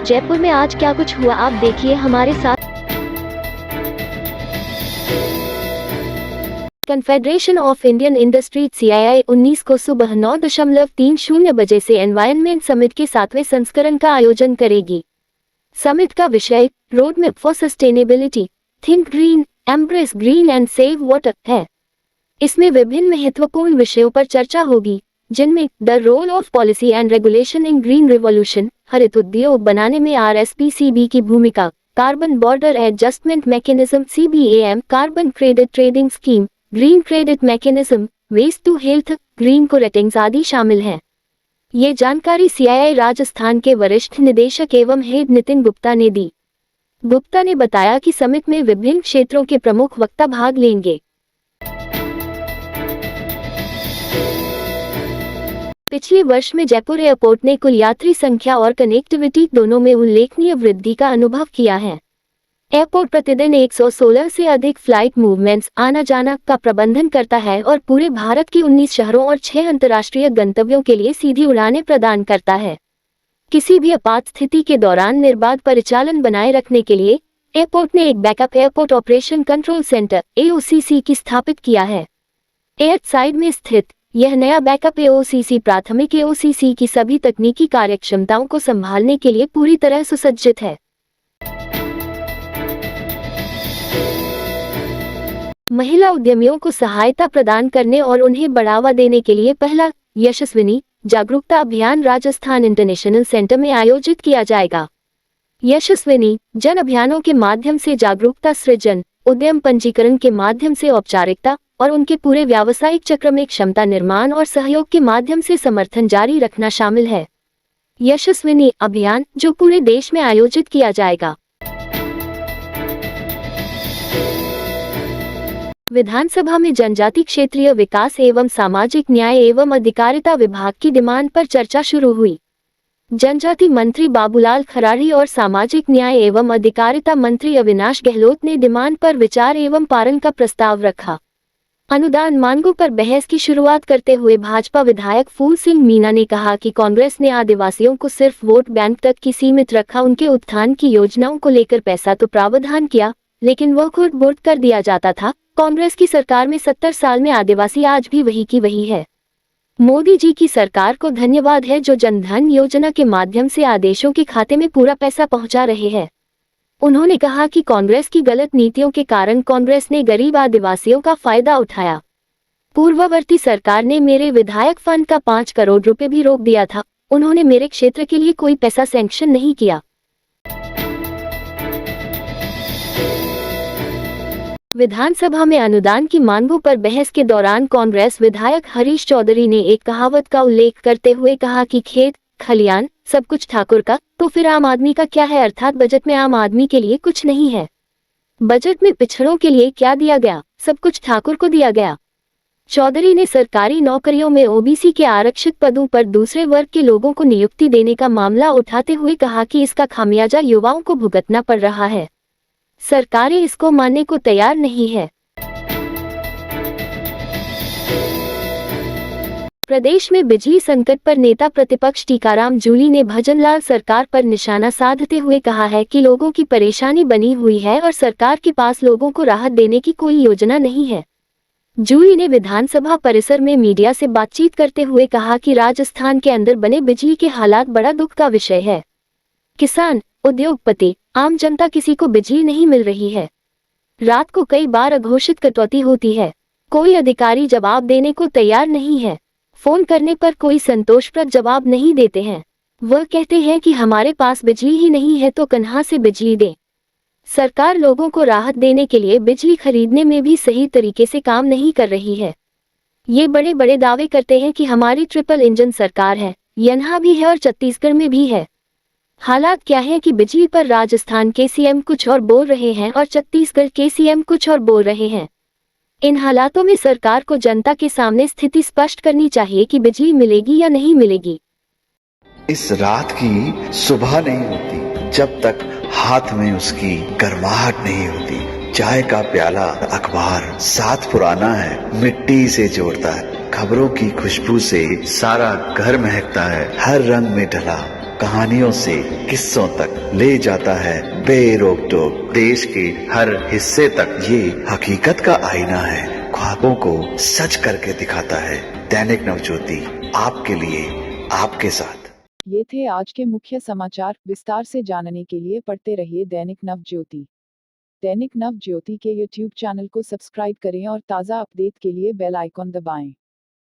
जयपुर में आज क्या कुछ हुआ, आप देखिए हमारे साथ। Confederation of Indian industries CII 19 को सुबह 9:30 बजे से एनवायरनमेंट समिट के 7वें संस्करण का आयोजन करेगी। समिट का विषय road map for sustainability, think green, embrace green and save water है। इसमें विभिन्न महत्वपूर्ण विषयों पर चर्चा होगी, जिनमें the role of policy and regulation in green revolution, हरित उद्योग बनाने में RSPCB की भूमिका, carbon border adjustment mechanism CBAM, carbon credit trading scheme, green credit mechanism, waste to health, GreenCo ratings आदि शामिल हैं। ये जानकारी CII राजस्थान के वरिष्ठ निदेशक एवं हेड नितिन गुप्ता ने दी। गुप्ता ने बताया कि समिट में विभिन्न क्षेत्रों के प्रमुख वक्ता भाग लेंगे। पिछले वर्ष में जयपुर एयरपोर्ट ने कुल यात्री संख्या और कनेक्टिविटी दोनों में उल्लेखनीय वृद्धि का अनुभव किया है। एयरपोर्ट प्रतिदिन 116 से अधिक फ्लाइट मूवमेंट्स आना जाना का प्रबंधन करता है और पूरे भारत के 19 शहरों और 6 अंतर्राष्ट्रीय गंतव्यों के लिए सीधी उड़ानें प्रदान करता है। किसी भी आपात स्थिति के दौरान निर्बाध परिचालन बनाए रखने के लिए एयरपोर्ट ने एक backup airport operation control centre AOCC की स्थापित किया है। एयर साइड में स्थित यह नया बैकअप AOCC प्राथमिक AOCC की सभी तकनीकी कार्यक्षमताओं को संभालने के लिए पूरी तरह सुसज्जित है। महिला उद्यमियों को सहायता प्रदान करने और उन्हें बढ़ावा देने के लिए पहला यशस्विनी जागरूकता अभियान राजस्थान इंटरनेशनल सेंटर में आयोजित किया जाएगा। यशस्विनी जन अभियानों के माध्यम से जागरूकता सृजन, उद्यम पंजीकरण के माध्यम से औपचारिकता और उनके पूरे व्यावसायिक चक्र में क्षमता निर्माण और सहयोग के माध्यम से समर्थन जारी रखना शामिल है। यशस्विनी अभियान जो पूरे देश में आयोजित किया जाएगा। विधानसभा में जनजाति क्षेत्रीय विकास एवं सामाजिक न्याय एवं अधिकारिता विभाग की डिमांड पर चर्चा शुरू हुई। जनजाति मंत्री बाबूलाल खराड़ी और सामाजिक न्याय एवं अधिकारिता मंत्री अविनाश गहलोत ने डिमांड पर विचार एवं पारण का प्रस्ताव रखा। अनुदान मांगों पर बहस की शुरुआत करते हुए भाजपा विधायक फूल सिंह मीणा ने कहा कि कांग्रेस ने आदिवासियों को सिर्फ वोट बैंक तक की सीमित रखा। उनके उत्थान की योजनाओं को लेकर पैसा तो प्रावधान किया, लेकिन वह खुद वोट कर दिया जाता था। कांग्रेस की सरकार में 70 साल में आदिवासी आज भी वही की वही है। मोदी जी की सरकार को धन्यवाद है जो जनधन योजना के माध्यम से आदेशों के खाते में पूरा पैसा पहुंचा रहे हैं। उन्होंने कहा कि कांग्रेस की गलत नीतियों के कारण कांग्रेस ने गरीब आदिवासियों का फायदा उठाया। पूर्ववर्ती सरकार ने मेरे विधायक फंड का 5 करोड़ रुपए भी रोक दिया था। उन्होंने मेरे क्षेत्र के लिए कोई पैसा सैंक्शन नहीं किया। विधानसभा में अनुदान की मांगों पर बहस के दौरान कांग्रेस विधायक हरीश चौधरी ने एक कहावत का उल्लेख करते हुए कहा कि खेत खलियान सब कुछ ठाकुर का, तो फिर आम आदमी का क्या है, अर्थात बजट में आम आदमी के लिए कुछ नहीं है। बजट में पिछड़ों के लिए क्या दिया गया, सब कुछ ठाकुर को दिया गया। चौधरी ने सरकारी नौकरियों में OBC के आरक्षित पदों पर दूसरे वर्ग के लोगों को नियुक्ति देने का मामला उठाते हुए कहा कि इसका खामियाजा युवाओं को भुगतना पड़ रहा है। सरकारें इसको मानने को तैयार नहीं है। प्रदेश में बिजली संकट पर नेता प्रतिपक्ष टीकाराम जूली ने भजनलाल सरकार पर निशाना साधते हुए कहा है कि लोगों की परेशानी बनी हुई है और सरकार के पास लोगों को राहत देने की कोई योजना नहीं है। जूली ने विधानसभा परिसर में मीडिया से बातचीत करते हुए कहा कि राजस्थान के अंदर बने बिजली के हालात बड़ा दुख का विषय है। किसान, उद्योगपति, आम जनता किसी को बिजली नहीं मिल रही है। रात को कई बार अघोषित कटौती होती है। कोई अधिकारी जवाब देने को तैयार नहीं है। फोन करने पर कोई संतोषप्रद जवाब नहीं देते हैं। वह कहते हैं कि हमारे पास बिजली ही नहीं है तो कहाँ से बिजली दें। सरकार लोगों को राहत देने के लिए बिजली खरीदने में भी सही तरीके से काम नहीं कर रही है। ये बड़े बड़े दावे करते हैं कि हमारी ट्रिपल इंजन सरकार है, यहाँ भी है और छत्तीसगढ़ में भी है। हालात क्या है कि बिजली पर राजस्थान के CM कुछ और बोल रहे हैं और छत्तीसगढ़ के CM कुछ और बोल रहे हैं। इन हालातों में सरकार को जनता के सामने स्थिति स्पष्ट करनी चाहिए कि बिजली मिलेगी या नहीं मिलेगी। इस रात की सुबह नहीं होती जब तक हाथ में उसकी गर्माहट नहीं होती। चाय का प्याला, अखबार साथ पुराना है, मिट्टी से जोड़ता है। खबरों की खुशबू से सारा घर महकता है। हर रंग में ढला कहानियों से किस्सों तक ले जाता है बेरोक टोक। देश के हर हिस्से तक ये हकीकत का आईना है, ख्वाबों को सच करके दिखाता है। दैनिक नवज्योति, आपके लिए, आपके साथ। ये थे आज के मुख्य समाचार। विस्तार से जानने के लिए पढ़ते रहिए दैनिक नवज्योति। दैनिक नवज्योति के YouTube चैनल को सब्सक्राइब करें और ताज़ा अपडेट के लिए बेल आइकॉन दबाएं।